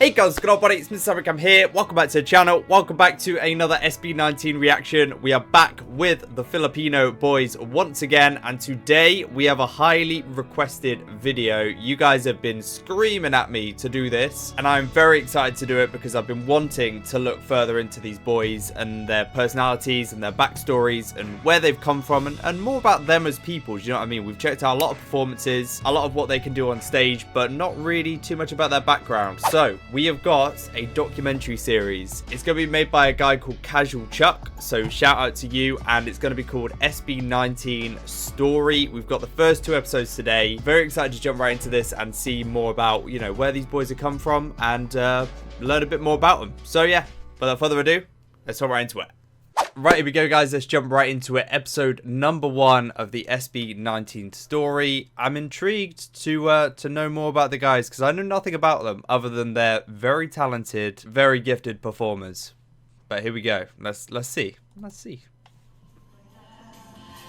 Hey guys, good old buddy, it's Mr. Sabric, I'm here. Welcome back to the channel. Welcome back to another SB19 reaction. We are back with the Filipino boys once again, and today we have a highly requested video. You guys have been screaming at me to do this, and I'm very excited to do it because I've been wanting to look further into these boys and their personalities and their backstories and where they've come from and more about them as people. You know what I mean? We've checked out a lot of performances, a lot of what they can do on stage, but not really too much about their background. So we have got a documentary series. It's going to be made by a guy called Casual Chuck, so shout out to you, and it's going to be called SB19 Story. We've got the first 2 episodes today. Very excited to jump right into this and see more about, you know, where these boys have come from and learn a bit more about them. So yeah, without further ado, let's hop right into it. Right, here we go, guys. Let's jump right into it. Episode number 1 of the SB19 story. I'm intrigued to know more about the guys because I know nothing about them other than they're very talented, very gifted performers. But here we go. Let's see. Let's see.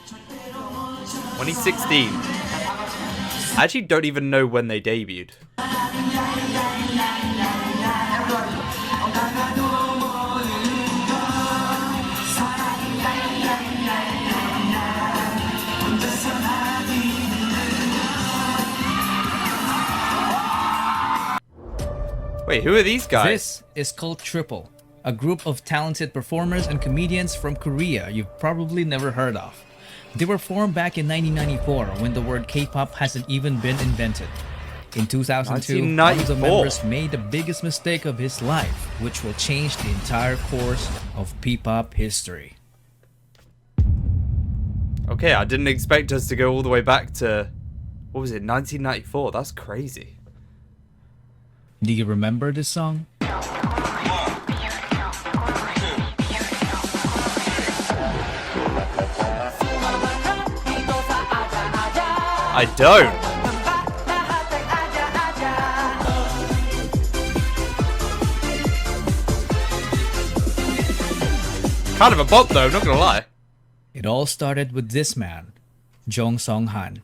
2016. I actually don't even know when they debuted. Wait, who are these guys? This is called Triple, a group of talented performers and comedians from Korea you've probably never heard of. They were formed back in 1994 when the word K-pop hasn't even been invented. In 2002, one of the members made the biggest mistake of his life, which will change the entire course of P-pop history. Okay, I didn't expect us to go all the way back to, what was it, 1994? That's crazy. Do you remember this song? I don't. Kind of a bop though, not gonna lie. It all started with this man, Jong Song-han.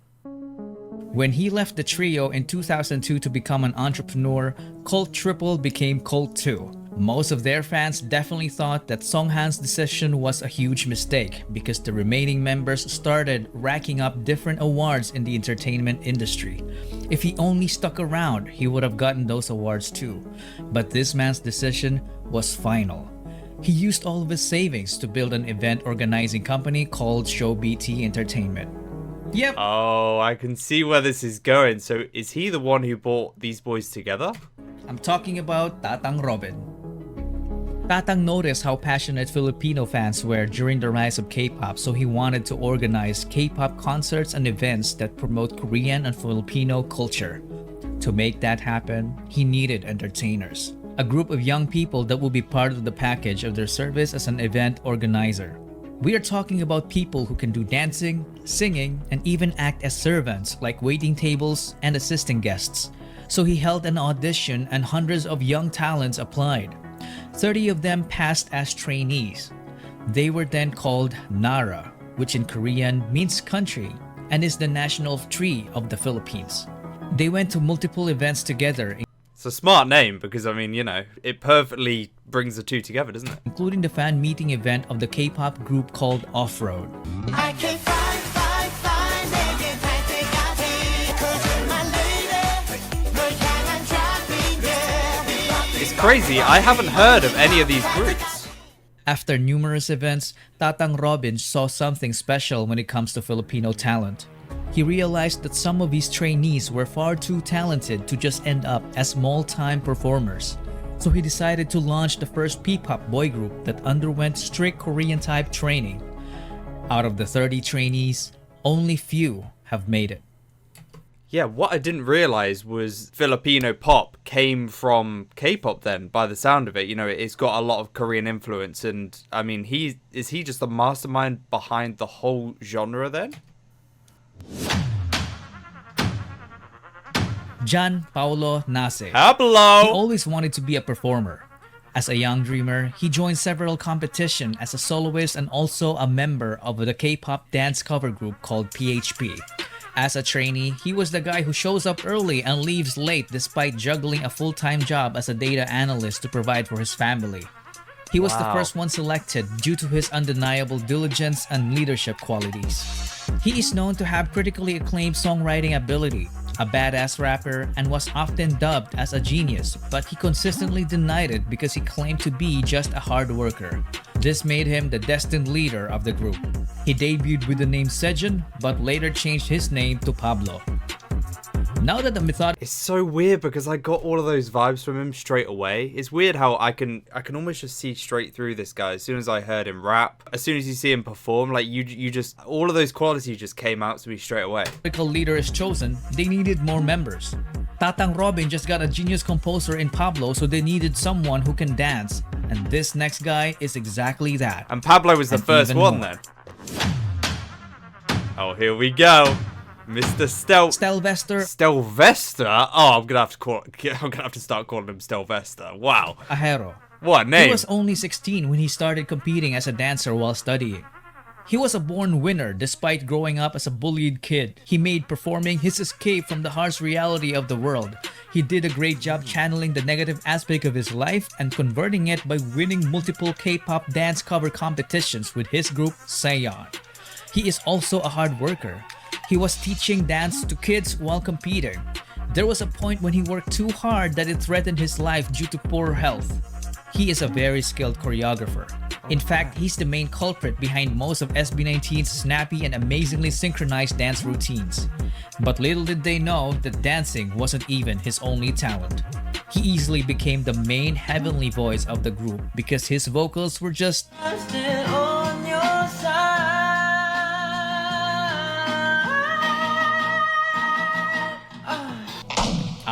When he left the trio in 2002 to become an entrepreneur, Cult Triple became Cult 2. Most of their fans definitely thought that Song-han's decision was a huge mistake because the remaining members started racking up different awards in the entertainment industry. If he only stuck around, he would have gotten those awards too. But this man's decision was final. He used all of his savings to build an event organizing company called Show BT Entertainment. Yep. Oh, I can see where this is going. So is he the one who brought these boys together? I'm talking about Tatang Robin. Tatang noticed how passionate Filipino fans were during the rise of K-pop, so he wanted to organize K-pop concerts and events that promote Korean and Filipino culture. To make that happen, he needed entertainers, a group of young people that would be part of the package of their service as an event organizer. We are talking about people who can do dancing, singing, and even act as servants like waiting tables and assisting guests. So he held an audition and hundreds of young talents applied. 30 of them passed as trainees. They were then called Nara, which in Korean means country and is the national tree of the Philippines. They went to multiple events together. It's a smart name because, I mean, you know, it perfectly brings the two together, doesn't it? Including the fan meeting event of the K-pop group called Off-Road. It's crazy, I haven't heard of any of these groups. After numerous events, Tatang Robin saw something special when it comes to Filipino talent. He realized that some of his trainees were far too talented to just end up as small-time performers. So he decided to launch the first P-pop boy group that underwent strict Korean-type training. Out of the 30 trainees, only few have made it. Yeah, what I didn't realize was Filipino pop came from K-pop then, by the sound of it. You know, it's got a lot of Korean influence, and I mean, is he just the mastermind behind the whole genre then? Jan Paulo Nace. Hello! He always wanted to be a performer. As a young dreamer, he joined several competitions as a soloist and also a member of the K-pop dance cover group called PHP. As a trainee, he was the guy who shows up early and leaves late despite juggling a full-time job as a data analyst to provide for his family. He was the first one selected due to his undeniable diligence and leadership qualities. He is known to have critically acclaimed songwriting ability, a badass rapper, and was often dubbed as a genius, but he consistently denied it because he claimed to be just a hard worker. This made him the destined leader of the group. He debuted with the name Sejun, but later changed his name to Pablo. Now that the method It's so weird because I got all of those vibes from him straight away. It's weird how I can almost just see straight through this guy as soon as I heard him rap. As soon as you see him perform, like you just all of those qualities just came out to me straight away. political leader is chosen, they needed more members. Tatang Robin just got a genius composer in Pablo, so they needed someone who can dance. And this next guy is exactly that. And Pablo was the And first even one more. then. Oh, here we go. Mr. Stelvester Stelvester? Oh, I'm gonna have to start calling him Stelvester. Wow. Ajero. What a name. He was only 16 when he started competing as a dancer while studying. He was a born winner despite growing up as a bullied kid. He made performing his escape from the harsh reality of the world. He did a great job channeling the negative aspect of his life and converting it by winning multiple K-pop dance cover competitions with his group Saeon. He is also a hard worker. He was teaching dance to kids while competing. There was a point when he worked too hard that it threatened his life due to poor health. He is a very skilled choreographer. In fact, he's the main culprit behind most of SB19's snappy and amazingly synchronized dance routines. But little did they know that dancing wasn't even his only talent. He easily became the main heavenly voice of the group because his vocals were just I'm still on your side.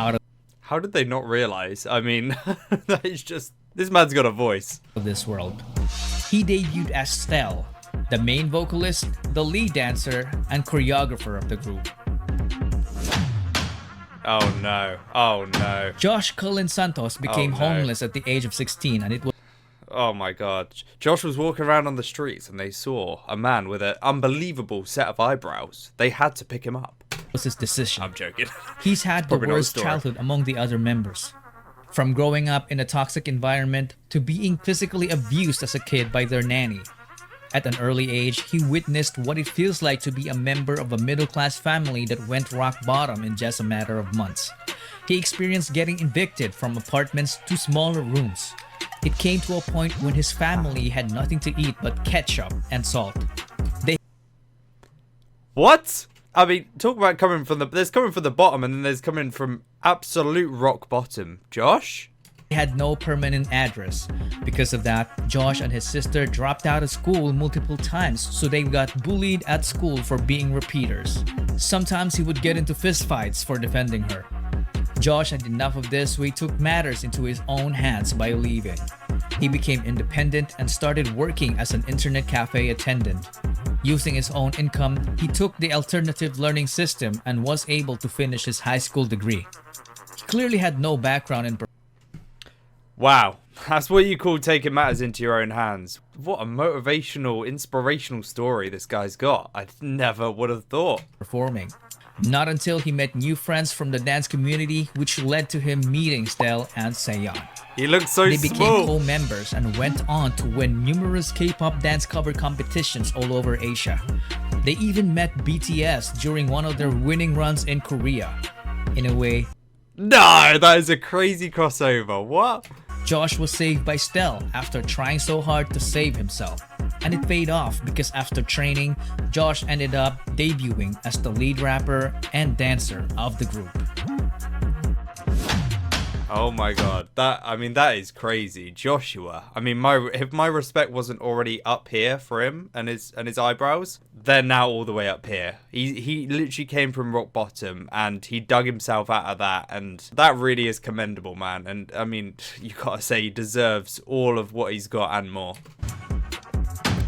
out How did they not realize? I mean, that is just... This man's got a voice. of this world. He debuted as Stel, the main vocalist, the lead dancer, and choreographer of the group. Oh no. Oh no. Josh Cullen Santos became no. homeless at the age of 16, and it Oh my god. Josh was walking around on the streets and they saw a man with an unbelievable set of eyebrows. They had to pick him up. was his decision. I'm joking. He's had the Probably not a worst story. childhood among the other members. From growing up in a toxic environment to being physically abused as a kid by their nanny. At an early age, he witnessed what it feels like to be a member of a middle-class family that went rock bottom in just a matter of months. He experienced getting evicted from apartments to smaller rooms. It came to a point when his family had nothing to eat but ketchup and salt. They What? I mean, talk about coming from the... There's coming from the bottom and then there's coming from absolute rock bottom. Josh? had no permanent address. Because of that, Josh and his sister dropped out of school multiple times, so they got bullied at school for being repeaters. Sometimes he would get into fistfights for defending her. Josh had enough of this, so he took matters into his own hands by leaving. He became independent and started working as an internet cafe attendant. Using his own income, he took the alternative learning system and was able to finish his high school degree. He clearly had no background in Wow. That's what you call taking matters into your own hands. What a motivational, inspirational story this guy's got. I never would have thought. performing. Not until he met new friends from the dance community, which led to him meeting Stel and Saeon. He looks so They became small. co-members and went on to win numerous K-pop dance cover competitions all over Asia. They even met BTS during one of their winning runs in Korea. In a way, No, that is a crazy crossover. What? Josh was saved by Stel after trying so hard to save himself. And it paid off because after training, Josh ended up debuting as the lead rapper and dancer of the group. Oh my god. That is crazy. Joshua. I mean, if my respect wasn't already up here for him and his eyebrows, they're now all the way up here. He literally came from rock bottom and he dug himself out of that, and that really is commendable, man. And I mean, you gotta say he deserves all of what he's got and more.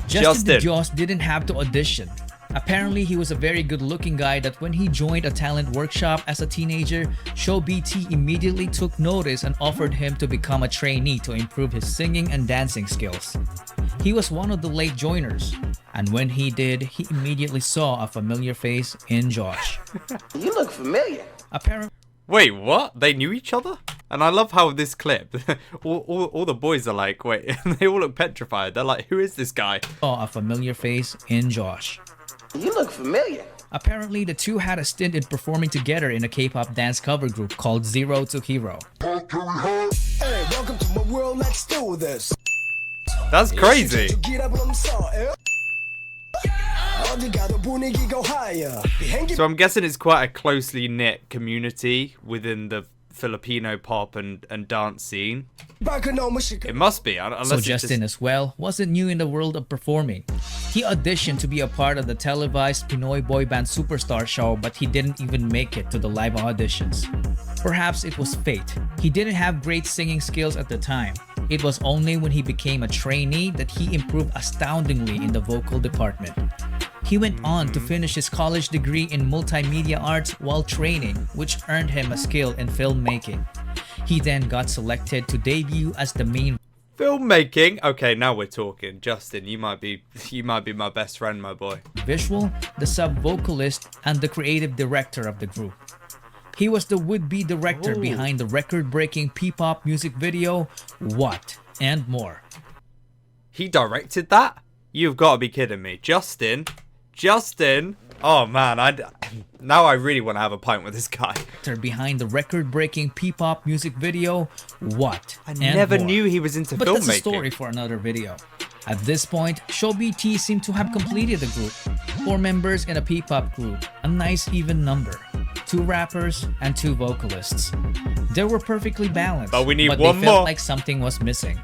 Justin Josh didn't have to audition. Apparently, he was a very good-looking guy that when he joined a talent workshop as a teenager, Show BT immediately took notice and offered him to become a trainee to improve his singing and dancing skills. He was one of the late joiners, and when he did, he immediately saw a familiar face in Josh. You look familiar. Apparently, Wait, what? They knew each other? And I love how this clip, all the boys are like, wait, they all look petrified. They're like, who is this guy? saw a familiar face in Josh. You look familiar. Apparently, the two had a stint in performing together in a K-pop dance cover group called Zero to Hero. Hey, welcome to my world, let's do this. That's crazy. So I'm guessing it's quite a closely knit community within the Filipino pop and dance scene. It must be, unless So it's Justin just... as well wasn't new in the world of performing. He auditioned to be a part of the televised Pinoy boy band Superstar show, but he didn't even make it to the live auditions. Perhaps it was fate. He didn't have great singing skills at the time. It was only when he became a trainee that he improved astoundingly in the vocal department. He went on to finish his college degree in multimedia arts while training, which earned him a skill in filmmaking. He then got selected to debut as the main Filmmaking? Okay, now we're talking. Justin, you might be my best friend, my boy. visual, the sub-vocalist, and the creative director of the group. He was the would-be director behind the record-breaking P-pop music video, What, and more. He directed that? You've got to be kidding me. Justin? Oh man, now I really want to have a pint with this guy. Behind the record-breaking P-pop music video, What, I and never more. knew he was into But filmmaking. that's a story for another video. At this point, Show BT seemed to have completed the group. 4 members in a P-pop group, a nice even number. 2 rappers and 2 vocalists. They were perfectly balanced, But we need they one felt more. like something was missing.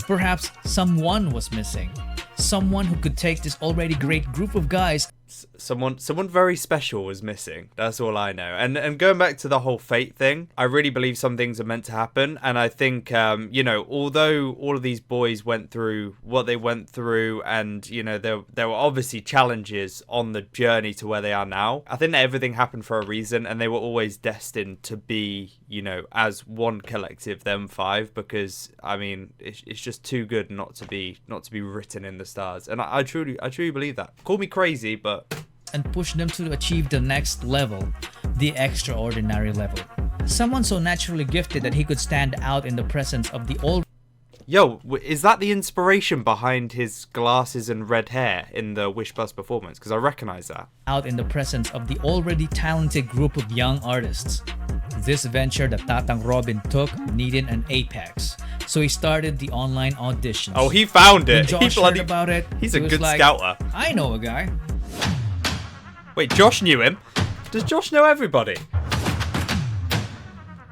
Perhaps someone was missing. Someone who could take this already great group of guys. Someone very special was missing. That's all I know. And going back to the whole fate thing, I really believe some things are meant to happen. And I think, you know, although all of these boys went through what they went through, and you know, there were obviously challenges on the journey to where they are now. I think that everything happened for a reason, and they were always destined to be, you know, as one collective, them 5. Because I mean, it's just too good not to be written in the stars. And I truly believe that. Call me crazy, but. And push them to achieve the next level, the extraordinary level. Someone so naturally gifted that he could stand out in the presence of the all. Yo, is that the inspiration behind his glasses and red hair in the Wish Bus performance? Because I recognize that. Out in the presence of the already talented group of young artists. This venture that Tatang Robin took needed an apex, so he started the online auditions. Oh, he found When it. Josh He heard about it, he's he a was good like, scouter. I know a guy. Wait, Josh knew him? Does Josh know everybody?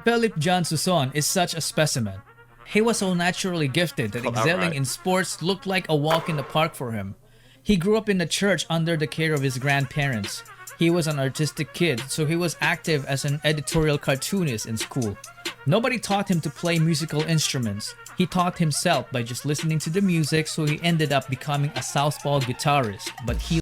Philip John Suson is such a specimen. He was so naturally gifted that Got that excelling right. in sports looked like a walk in the park for him. He grew up in the church under the care of his grandparents. He was an artistic kid, so he was active as an editorial cartoonist in school. Nobody taught him to play musical instruments. He taught himself by just listening to the music, so he ended up becoming a southpaw guitarist, but he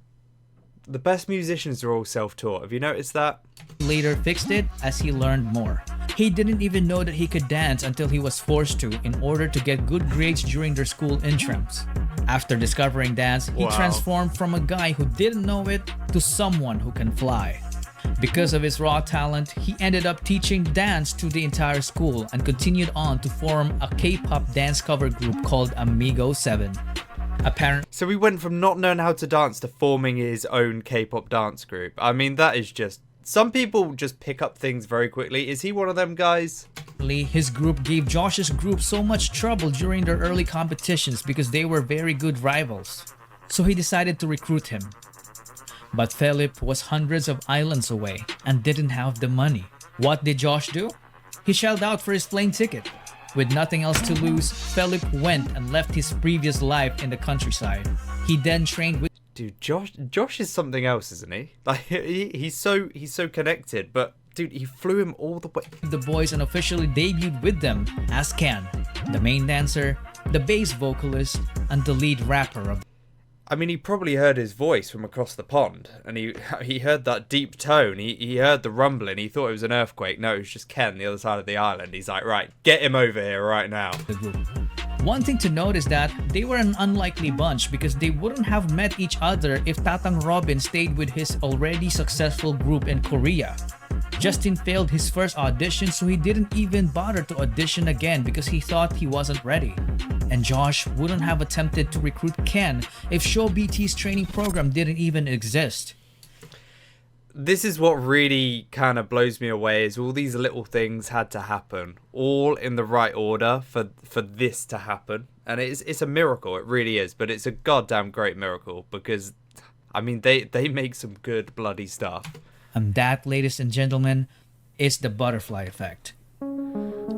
The best musicians are all self-taught. Have you noticed that? later fixed it as he learned more. He didn't even know that he could dance until he was forced to in order to get good grades during their school intrams. After discovering dance, he Wow. transformed from a guy who didn't know it to someone who can fly. Because of his raw talent, he ended up teaching dance to the entire school and continued on to form a K-pop dance cover group called Amigo 7. Apparently, So he went from not knowing how to dance to forming his own K-pop dance group. I mean, that is just... Some people just pick up things very quickly. Is he one of them guys? his group gave Josh's group so much trouble during their early competitions because they were very good rivals. So he decided to recruit him. But Philip was hundreds of islands away and didn't have the money. What did Josh do? He shelled out for his plane ticket. With nothing else to lose, Philip went and left his previous life in the countryside. He then trained with Dude, Josh is something else, isn't he? Like he's so connected, but dude, he flew him all the way. the boys and officially debuted with them as Ken, the main dancer, the bass vocalist, and the lead rapper of I mean, he probably heard his voice from across the pond, and he heard that deep tone. He heard the rumbling. He thought it was an earthquake. No, it was just Ken, the other side of the island. He's like, right, get him over here right now. the group. One thing to note is that they were an unlikely bunch because they wouldn't have met each other if Tatang Robin stayed with his already successful group in Korea. Justin failed his first audition, so he didn't even bother to audition again because he thought he wasn't ready. And Josh wouldn't have attempted to recruit Ken if Show BT's training program didn't even exist. This is what really kind of blows me away, is all these little things had to happen, all in the right order for this to happen. And it's a miracle, it really is, but it's a goddamn great miracle because, I mean, they make some good bloody stuff. And that, ladies and gentlemen, is the butterfly effect.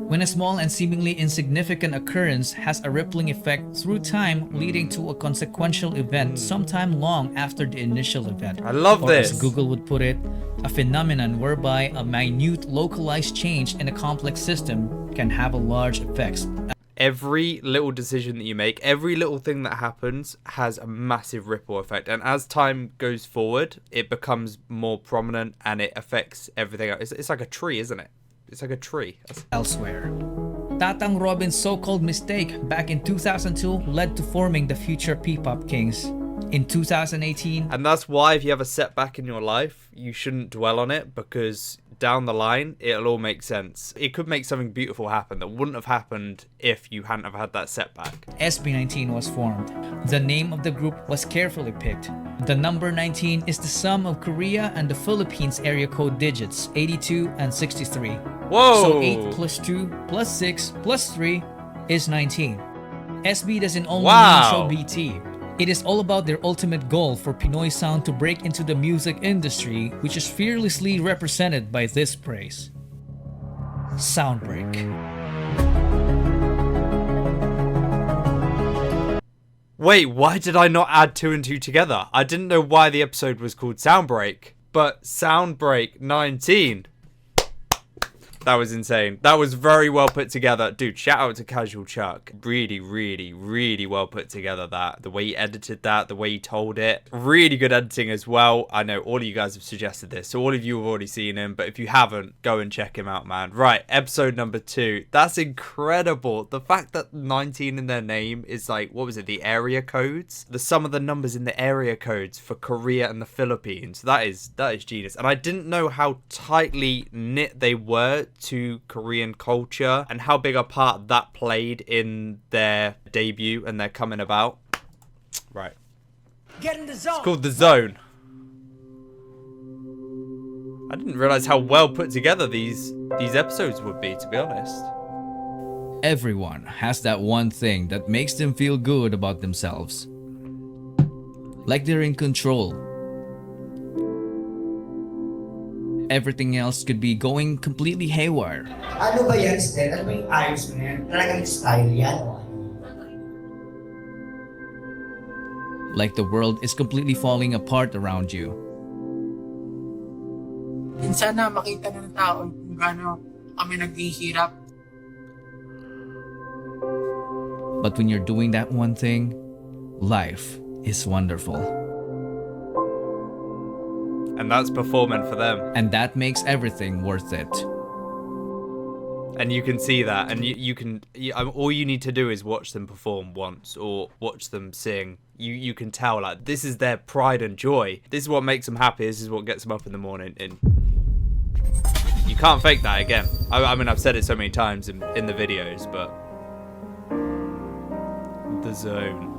When a small and seemingly insignificant occurrence has a rippling effect through time, leading to a consequential event sometime long after the initial event. I love or this. As Google would put it, a phenomenon whereby a minute localized change in a complex system can have a large effects. Every little decision that you make, every little thing that happens has a massive ripple effect. And as time goes forward, it becomes more prominent and it affects everything else. It's like a tree, isn't it? It's like a tree. Elsewhere. Tatang Robin's so-called mistake back in 2002 led to forming the future P-pop kings. In 2018, and that's why if you have a setback in your life, you shouldn't dwell on it, because down the line, it'll all make sense. It could make something beautiful happen that wouldn't have happened if you hadn't have had that setback. SB19 was formed. The name of the group was carefully picked. The number 19 is the sum of Korea and the Philippines area code digits 82 and 63. Whoa! So 8 plus 2 plus 6 plus 3 is 19. SB doesn't only mean Show BT. It is all about their ultimate goal for Pinoy sound to break into the music industry, which is fearlessly represented by this phrase: Soundbreak. Wait, why did I not add 2 and 2 together? I didn't know why the episode was called Soundbreak, but Soundbreak 19. That was insane. That was very well put together. Dude, shout out to Casual Chuck. Really, really, really well put together that. The way he edited that, the way he told it. Really good editing as well. I know all of you guys have suggested this, so all of you have already seen him, but if you haven't, go and check him out, man. Right, episode number 2. That's incredible. The fact that 19 in their name is like, what was it, the area codes? The sum of the numbers in the area codes for Korea and the Philippines. That is genius. And I didn't know how tightly knit they were to Korean culture and how big a part that played in their debut and their coming about. Right. Get in the zone. It's called The Zone. I didn't realize how well put together these episodes would be, to be honest. Everyone has that one thing that makes them feel good about themselves. Like they're in control. Everything else could be going completely haywire. Ano ba yan, Stel? Ano ba yung ayos mo yan? Talagang style yan. Like the world is completely falling apart around you. Minsan na makita ng tao kung gaano kami naghihirap. But when you're doing that one thing, life is wonderful. And that's performing for them. And that makes everything worth it. And you can see that. And you can all you need to do is watch them perform once or watch them sing. You can tell, like, this is their pride and joy. This is what makes them happy. This is what gets them up in the morning. And you can't fake that again. I mean, I've said it so many times in the videos, but The Zone.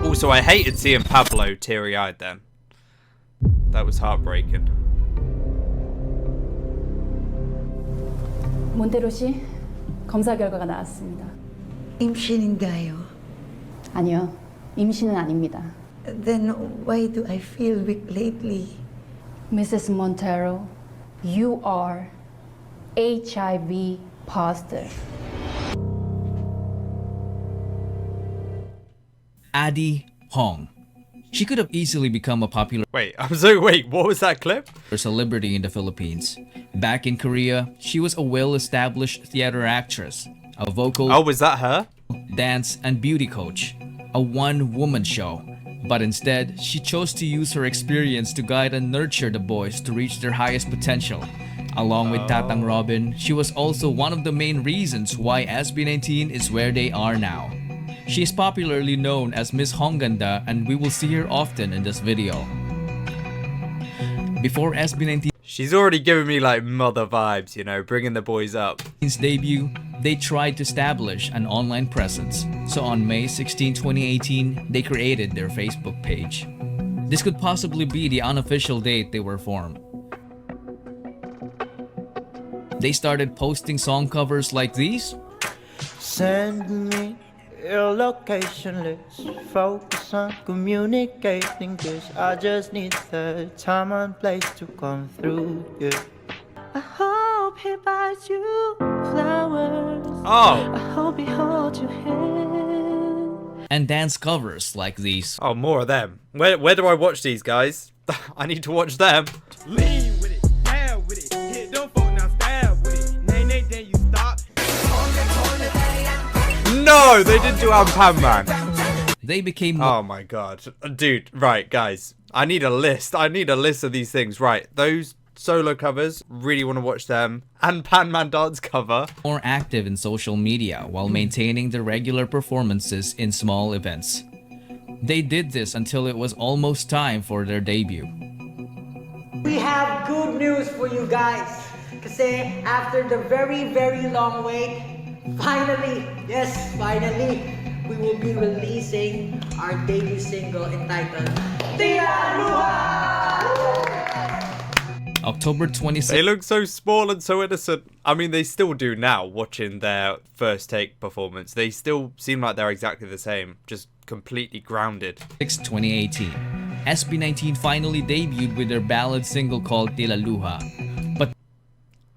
Also, I hated seeing Pablo teary-eyed then. That was heartbreaking. 몬테로 씨, 검사 결과가 나왔습니다. 임신인가요? 아니요, 임신은 아닙니다. Then why do I feel weak lately? Mrs. Montero, you are HIV positive. Addie Hong. She could have easily become a popular Wait, what was that clip? celebrity in the Philippines. Back in Korea, she was a well-established theater actress, a vocal, Oh, was that her? dance, and beauty coach, a one-woman show. But instead, she chose to use her experience to guide and nurture the boys to reach their highest potential. Along with Tatang Robin, she was also one of the main reasons why SB19 is where they are now. She is popularly known as Miss Hongganda, and we will see her often in this video. Before SB19's She's already giving me like mother vibes, you know, bringing the boys up. debut, they tried to establish an online presence. So on May 16, 2018, they created their Facebook page. This could possibly be the unofficial date they were formed. They started posting song covers like these. Send me your location, let's focus on communicating, cause I just need the time and place to come through, yeah. I hope he buys you flowers. Oh. I hope he holds your hand. And dance covers like these. Oh, more of them. Where do I watch these guys? I need to watch them. Lean with it, down with it, hit them folk now stab with it. Nay, then you stop. No, they didn't do Pan Man. They became Oh my god. Dude, right, guys. I need a list. I need a list of these things. Right, those solo covers, really want to watch them. And Pan Man dance cover. more active in social media while maintaining their regular performances in small events. They did this until it was almost time for their debut. We have good news for you guys. Kasi after the very, very long wait, finally, yes, finally, we will be releasing our debut single entitled Tira Luha! October 26th. They look so small and so innocent. I mean, they still do now, watching their first take performance. They still seem like they're exactly the same, just completely grounded. 2018, SB19 finally debuted with their ballad single called Tila Luha. But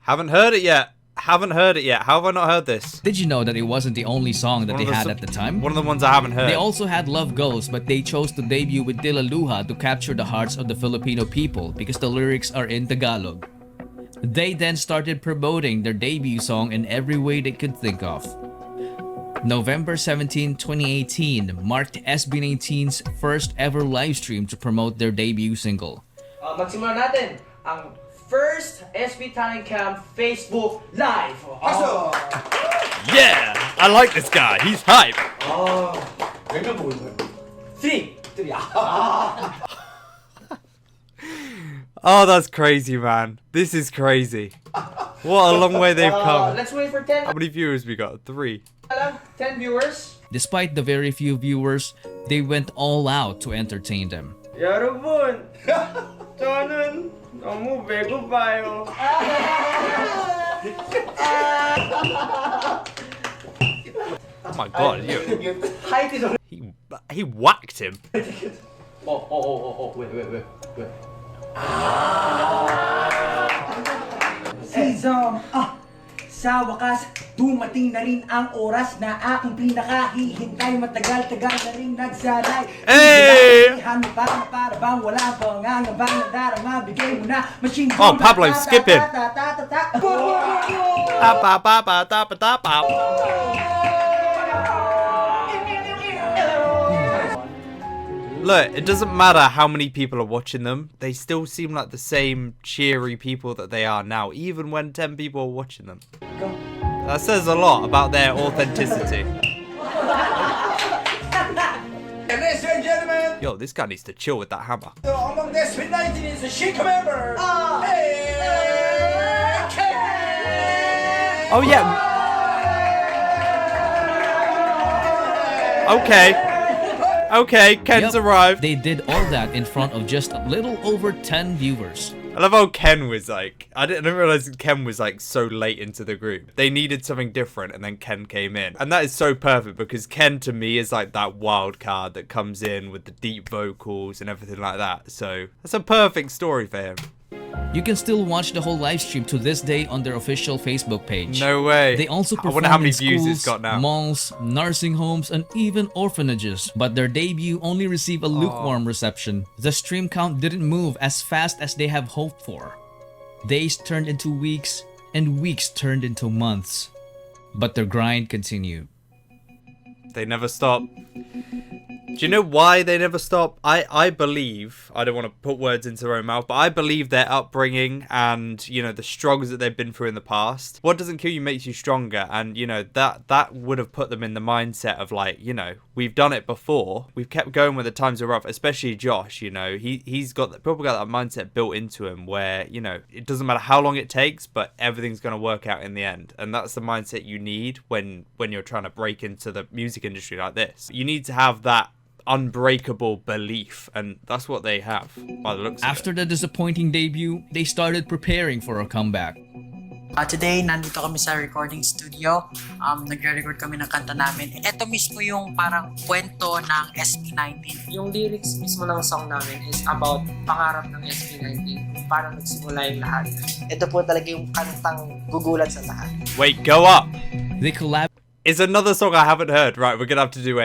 Haven't heard it yet. Haven't heard it yet. How have I not heard this? did you know that it wasn't the only song that One they of the had so- at the time? One of the ones I haven't heard. They also had Love Goes, but they chose to debut with Tila Luha to capture the hearts of the Filipino people because the lyrics are in Tagalog. They then started promoting their debut song in every way they could think of. November 17, 2018 marked SB19's first ever livestream to promote their debut single. Magsimula natin ang first SB Talent Camp Facebook Live. Yeah! I like this guy. He's hype. 3, 3. Oh, that's crazy, man. This is crazy. What a long way they've come. Let's wait for 10. How many viewers we got? 3. 10 viewers. Despite the very few viewers, they went all out to entertain them. 여러분, 저는 너무 배고파요. Oh my god, Height is already. he whacked him. Wait. Season, sa wakas, dumating na rin ang oras na aking pinakahihintay. Matagal-tagal na rin nagsalay. Hey! Ano pa para bang wala pang angabang na darama. Bigay mo na machine Oh, Pablo, skip it. Look, it doesn't matter how many people are watching them. They still seem like the same cheery people that they are now, even when 10 people are watching them. That says a lot about their authenticity. Ladies and gentlemen, Yo, this guy needs to chill with that hammer. among the SB19 is a chic member. Oh, yeah. Okay, Ken's Yep, arrived. They did all that in front of just a little over 10 viewers. I love how Ken was like, I didn't realize Ken was like so late into the group. They needed something different and then Ken came in. And that is so perfect because Ken to me is like that wild card that comes in with the deep vocals and everything like that. So that's a perfect story for him. You can still watch the whole live stream to this day on their official Facebook page. No way. They also I perform wonder how many in views schools, it's got now. malls, nursing homes, and even orphanages. But their debut only received a lukewarm reception. The stream count didn't move as fast as they have hoped for. Days turned into weeks, and weeks turned into months. But their grind continued. They never stop. Do you know why they never stop? I believe, I don't want to put words into their own mouth, but I believe their upbringing and, you know, the struggles that they've been through in the past. What doesn't kill you makes you stronger. And, you know, that would have put them in the mindset of like, you know, we've done it before. We've kept going when the times are rough, especially Josh, you know, he's probably got that mindset built into him where, you know, it doesn't matter how long it takes, but everything's going to work out in the end. And that's the mindset you need when you're trying to break into the music industry like this. You need to have that unbreakable belief, and that's what they have by the looks of it. After the disappointing debut, they started preparing for a comeback. Today, nandito kami sa recording studio. Nagre-record kami ng kanta namin. Ito mismo yung parang kwento ng SB19. Yung lyrics mismo ng song namin is about pangarap ng SB19. Parang nagsimula yung lahat. Ito po talaga yung kantang gugulat sa lahat. Wait, go up! They collab. It's another song I haven't heard. Right, we're gonna have to do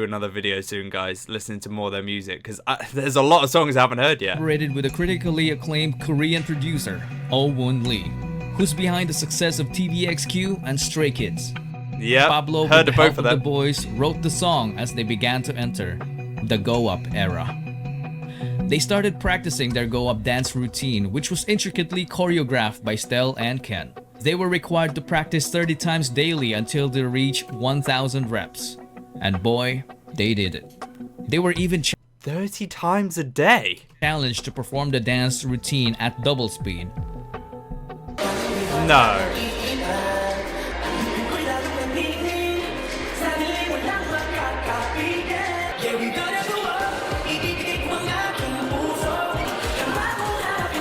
another video soon, guys. Listening to more of their music because there's a lot of songs I haven't heard yet. Collaborated with a critically acclaimed Korean producer, Oh Woon Lee, who's behind the success of TVXQ and Stray Kids. Yeah, Pablo, heard with the both help of of them. the boys, wrote the song as they began to enter the go-up era. They started practicing their go-up dance routine, which was intricately choreographed by Stell and Ken. They were required to practice 30 times daily until they reached 1,000 reps. And boy, they did it. They were even 30 times a day? Challenged to perform the dance routine at double speed. No.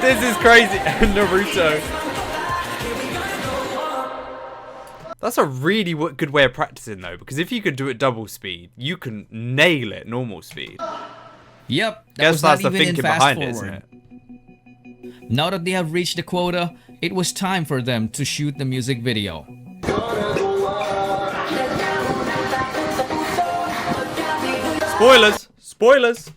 This is crazy. Naruto. That's a really good way of practicing though, because if you could do it double speed, you can nail it normal speed. Yep, Guess that's the not even thinking in fast behind it, forward. isn't it? Now that they have reached the quota, it was time for them to shoot the music video. Spoilers! Spoilers!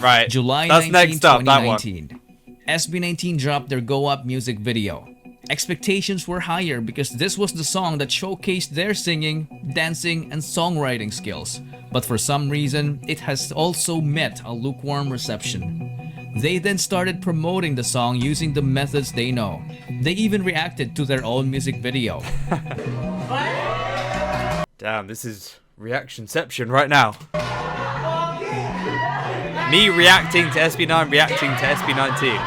Right, July that's 19, next up, that one. 2019. SB19 dropped their Go Up music video. Expectations were higher because this was the song that showcased their singing, dancing, and songwriting skills. But for some reason, it has also met a lukewarm reception. They then started promoting the song using the methods they know. They even reacted to their own music video. Damn, this is reactionception right now. Me reacting to SB9, reacting to SB19.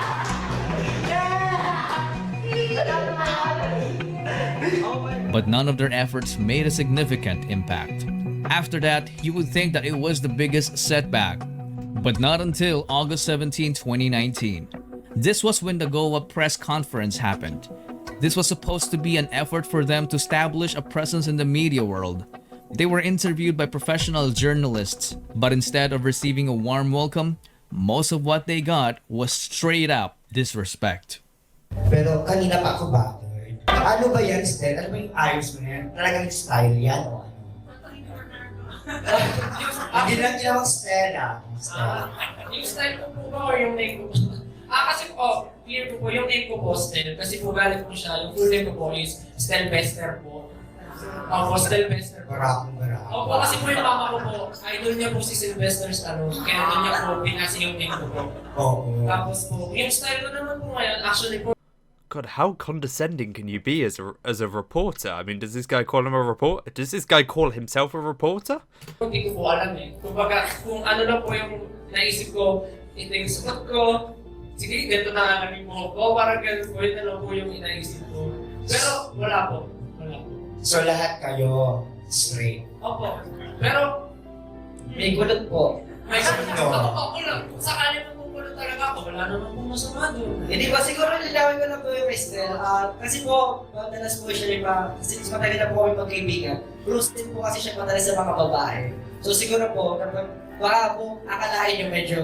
But none of their efforts made a significant impact. After that, you would think that it was the biggest setback. But not until August 17, 2019. This was when the Go Up press conference happened. This was supposed to be an effort for them to establish a presence in the media world. They were interviewed by professional journalists, but instead of receiving a warm welcome, most of what they got was straight up disrespect. Pero kanina pa ako ba? Ano ba yan, Stel? Ano ba yung ayos mo yan? Talagang style yan o ano? Hindi lang tinawag Stel Yung style ko po ba or yung name ko? Kasi po, clear ko po, yung name ko po, Stel. Kasi po galit po siya, yung full name ko po is Stel Bester po. Ako, Stel Bester po. Barakong. Opo, kasi po yung mama ko po, idol niya po si Sylvester Stallone. Kaya doon niya po pinasi yung name ko po. Oo. Tapos po, yung style ko naman po ngayon, actually po, God, how condescending can you be as a reporter? I mean, does this guy call him a reporter? Does this guy call himself a reporter? hindi ko po alam eh. Kumbaga, kung ano lang po yung naisip ko, ito yung sagot ko, sige, ganito na alamin mo ko, parang ganito po, yun na lang po yung inaisip ko. Pero wala po. So lahat kayo straight? Opo. Pero, May gulot po. may sagot ako lang. Kung sakali mo pupulo talaga ako, wala naman po masama doon. Hindi ba siguro nilawin ko na po yung Estel. Kasi po, madalas po siya kasi mas matagal na po kami magkaibigan. Bruce din po kasi siya madalas sa mga babae. So siguro po, baka po akalain yung medyo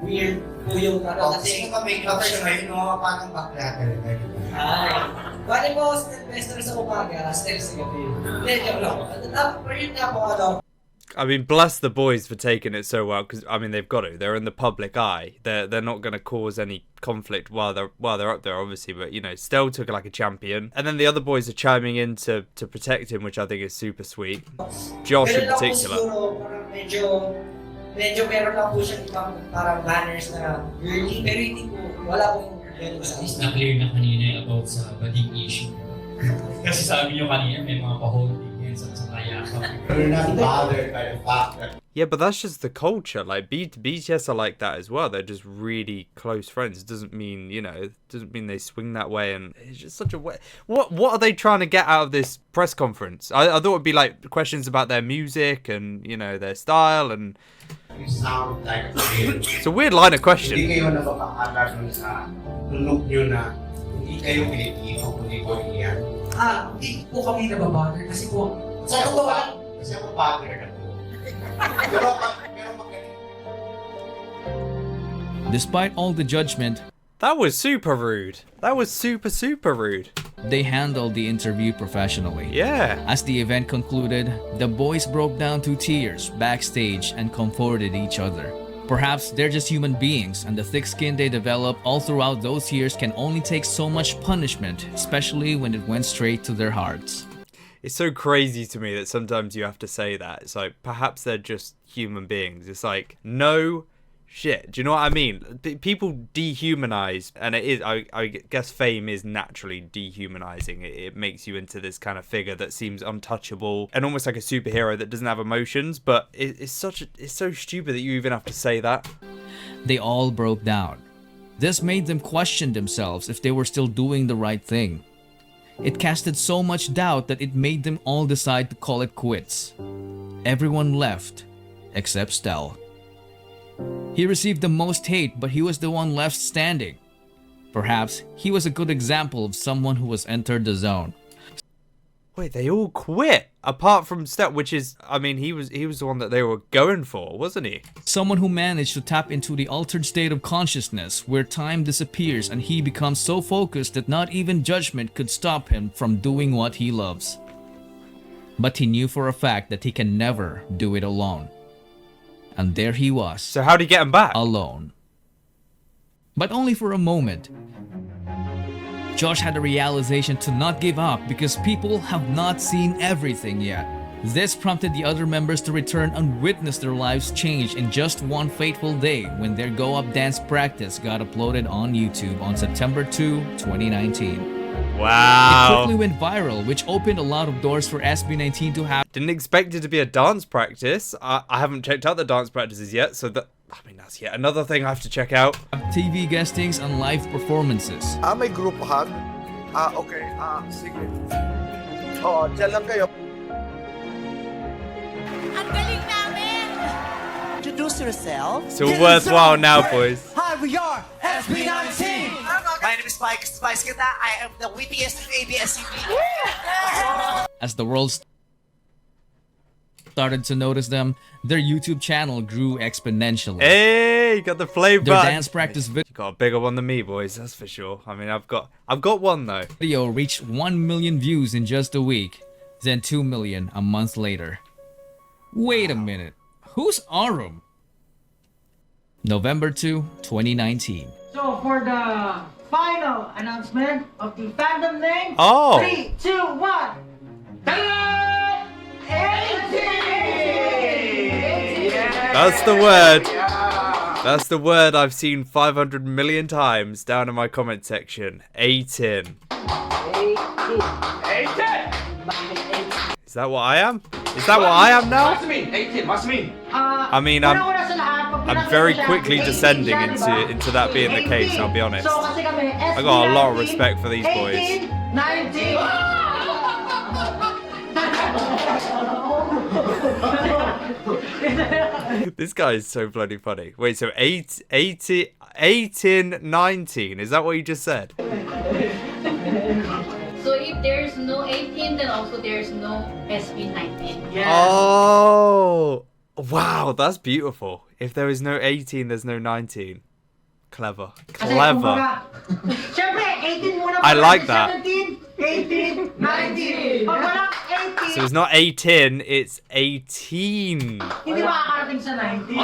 weird po yung Kasi kung may club siya ngayon, no, parang bakla talaga. Ay. Bali po, Estel Bester sa umaga, Estel sa gabi. Hindi, joke lang. Pero yun nga po, I mean, bless the boys for taking it so well, because I mean they've got to. They're in the public eye. They're not going to cause any conflict while they're up there, obviously. But you know, Stell took it like a champion, and then the other boys are chiming in to protect him, which I think is super sweet. Josh in particular. Medyo meron lang po siyang ibang parang manners na girly, pero hindi po, wala pong girly sa isa. Na-clear na kanina about sa bading issue. Kasi sabi nyo kanina may mga pa-holding yan sa kayakap. You're not bothered by the fact that... Yeah, but that's just the culture. Like BTS are like that as well. They're just really close friends. It doesn't mean, you know, it doesn't mean they swing that way. And it's just such a way. What are they trying to get out of this press conference? I thought it'd be like questions about their music and, you know, their style and. You sound like a It's a weird line of question. Hindi kayo napapakala dun sa tunog nyo na hindi kayo Pilipino, kundi Korean. Hindi po kami nababother kasi po, Kasi ako bother na po. Pero magaling. Despite all the judgment, that was super rude. That was super rude. They handled the interview professionally. Yeah. As the event concluded, the boys broke down to tears backstage and comforted each other. Perhaps they're just human beings, and the thick skin they develop all throughout those years can only take so much punishment, especially when it went straight to their hearts. It's so crazy to me that sometimes you have to say that. It's like, perhaps they're just human beings. It's like, no shit. Do you know what I mean? People dehumanize, and it is, I guess fame is naturally dehumanizing. It makes you into this kind of figure that seems untouchable and almost like a superhero that doesn't have emotions, but it's so stupid that you even have to say that. They all broke down. This made them question themselves if they were still doing the right thing. It casted so much doubt that it made them all decide to call it quits. Everyone left, except Stell. He received the most hate, but he was the one left standing. Perhaps he was a good example of someone who has entered the zone. Wait, they all quit apart from Step, which is, I mean, he was the one that they were going for, wasn't he? Someone who managed to tap into the altered state of consciousness where time disappears and he becomes so focused that not even judgment could stop him from doing what he loves. But he knew for a fact that he can never do it alone. And there he was. So how'd he get him back? Alone. But only for a moment. Josh had a realization to not give up because people have not seen everything yet. This prompted the other members to return and witness their lives change in just one fateful day when their Go Up dance practice got uploaded on YouTube on September 2, 2019. Wow. It quickly went viral, which opened a lot of doors for SB19 to have. Didn't expect it to be a dance practice. I haven't checked out the dance practices yet, so that's yet another thing I have to check out. TV guestings and live performances. May group hug? Okay. Sige. Oo, dyan lang kayo. Ang galing namin! Introduce yourself. It's all worthwhile now, boys. Hi, we are SB19! My name is Mike Spice Kita. I am the wittiest ABS-CBN. As the world started to notice them, their YouTube channel grew exponentially. Hey, you got the play Their button. dance practice You got a bigger one than me, boys. That's for sure. I mean, I've got one though. Video reached 1 million views in just a week, then 2 million a month later. Wait a minute. Who's Arum? November 2, 2019. So for the final announcement of the fandom name, Oh. 3, 2, 1. Ta-da! 18! That's the word. That's the word I've seen 500 million times down in my comment section. 18. 18! Is that what I am? Is that what I am now? What's mean? 18, what's mean? I mean, I'm very quickly descending into that being the case, I'll be honest. I got a lot of respect for these boys. 18, 19. This guy is so bloody funny. Wait, so 18, 19, is that what you just said? So if there's no 18, then also there's no SB19. Yeah. Oh, wow, that's beautiful. If there is no 18, there's no 19. Clever. Clever. Siyempre, 18 muna. I like that. 17, 18, 19. Pag walang So it's not 18, it's 18. Hindi makakarating sa 19.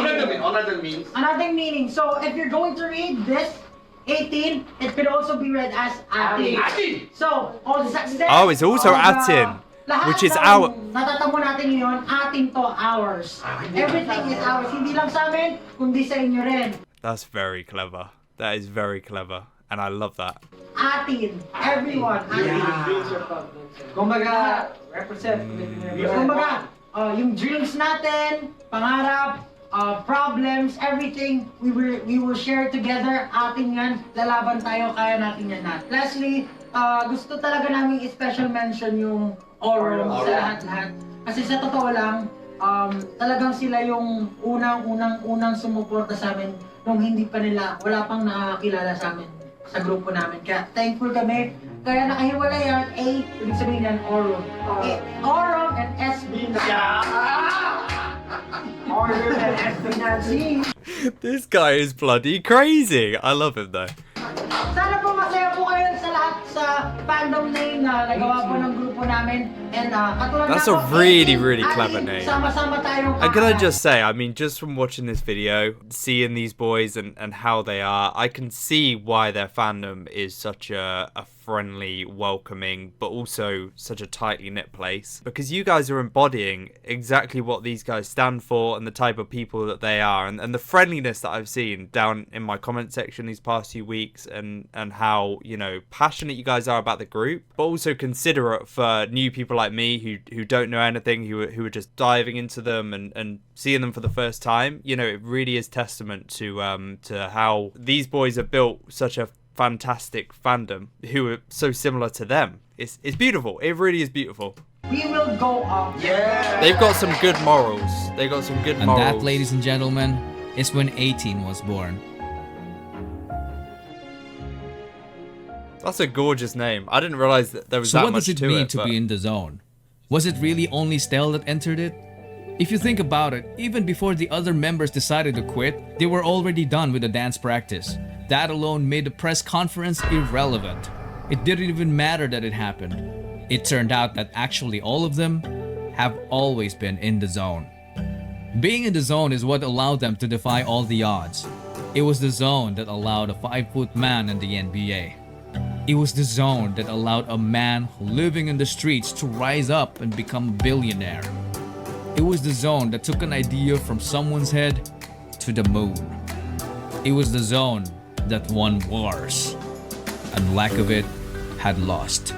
Another meaning. So if you're going to read this 18, it could also be read as atin. So all the success. Oh, it's also atin, which is our. Natatamo natin ngayon, atin to, ours. Everything is ours. Hindi lang sa amin, kundi sa inyo rin. That's very clever. That is very clever, and I love that. Atin, everyone. Atin. Kumbaga, represent. Kumbaga, yung dreams natin, pangarap, problems, everything, we will share together. Atin yan, lalaban tayo, kaya natin yan natin. Lastly, gusto talaga namin special mention yung Orum sa lahat-lahat. Kasi sa totoo lang, talagang sila yung unang sumuporta sa amin nung hindi pa nila, wala pang nakakilala sa amin sa grupo namin. Kaya thankful kami. Kaya nakahiwalay yan, ibig sabihin yan, Orum. Orum and SB19. Orum and SB19. This guy is bloody crazy. I love him though. Sana po masaya po kayo sa lahat sa fandom name na nagawa po ng grupo namin. And katulad That's na a po, really clever name. Sama-sama tayong And can I just say, I mean, just from watching this video, seeing these boys and how they are, I can see why their fandom is such a friendly, welcoming, but also such a tightly knit place. Because you guys are embodying exactly what these guys stand for and the type of people that they are. And the friendliness that I've seen down in my comment section these past few weeks, and how, you know, passionate you guys are about the group, but also considerate for new people like me who don't know anything, who are just diving into them and seeing them for the first time. You know, it really is testament to how these boys have built such a fantastic fandom who are so similar to them. It's beautiful. It really is beautiful. We will go up. Yeah. They've got some good morals. They've got some good morals. And that, ladies and gentlemen, is when 18 was born. That's a gorgeous name. I didn't realize that there was So that what much does it to mean it. to be in the zone? Was it really only Stell that entered it? If you think about it, even before the other members decided to quit, they were already done with the dance practice. That alone made the press conference irrelevant. It didn't even matter that it happened. It turned out that actually all of them have always been in the zone. Being in the zone is what allowed them to defy all the odds. It was the zone that allowed a 5-foot man in the NBA. It was the zone that allowed a man living in the streets to rise up and become a billionaire. It was the zone that took an idea from someone's head to the moon. It was the zone that won wars, and lack of it had lost.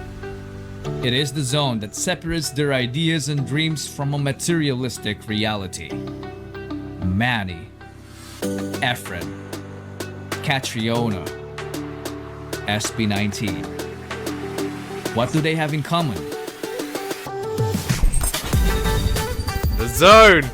It is the zone that separates their ideas and dreams from a materialistic reality. Manny, Efren, Catriona, SB19. What do they have in common? The zone!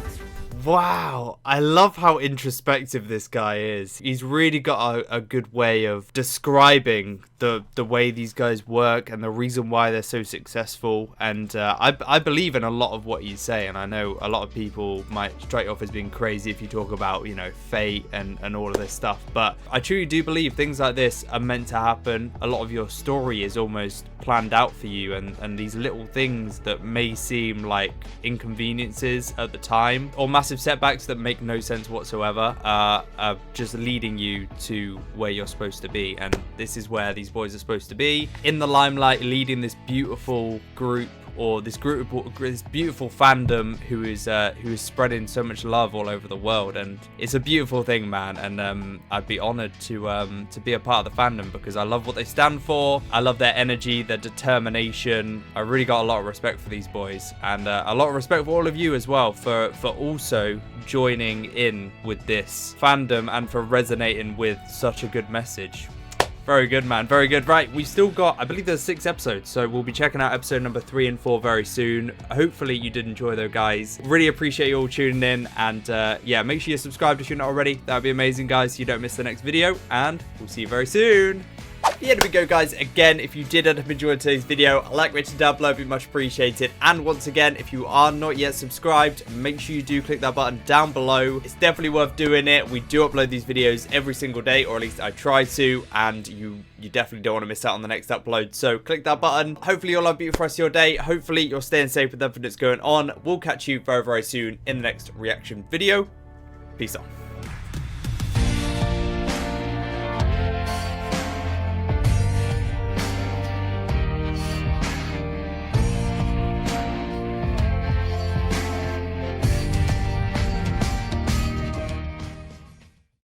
Wow, I love how introspective this guy is. He's really got a good way of describing the way these guys work and the reason why they're so successful. And I believe in a lot of what he's saying. I know a lot of people might strike off as being crazy if you talk about, you know, fate and all of this stuff. But I truly do believe things like this are meant to happen. A lot of your story is almost planned out for you, and these little things that may seem like inconveniences at the time or massive setbacks that make no sense whatsoever are just leading you to where you're supposed to be. And this is where these boys are supposed to be, in the limelight, leading this beautiful group, or this beautiful fandom who is spreading so much love all over the world. And it's a beautiful thing, man. And I'd be honored to be a part of the fandom, because I love what they stand for. I love their energy, their determination. I really got a lot of respect for these boys, and a lot of respect for all of you as well for also joining in with this fandom and for resonating with such a good message. Very good, man. Very good. Right, we've still got, I believe there's 6 episodes, so we'll be checking out episode number 3 and 4 very soon. Hopefully you did enjoy those, guys. Really appreciate you all tuning in, and yeah, make sure you're subscribed if you're not already. That would be amazing, guys, so you don't miss the next video, and we'll see you very soon. Yeah, there we go, guys. Again, if you did end up enjoying today's video, a like rating down below would be much appreciated. And once again, if you are not yet subscribed, make sure you do click that button down below. It's definitely worth doing it. We do upload these videos every single day, or at least I try to, and you definitely don't want to miss out on the next upload. So click that button. Hopefully you'll have a beautiful rest of your day. Hopefully you're staying safe with everything that's going on. We'll catch you very, very soon in the next reaction video. Peace out.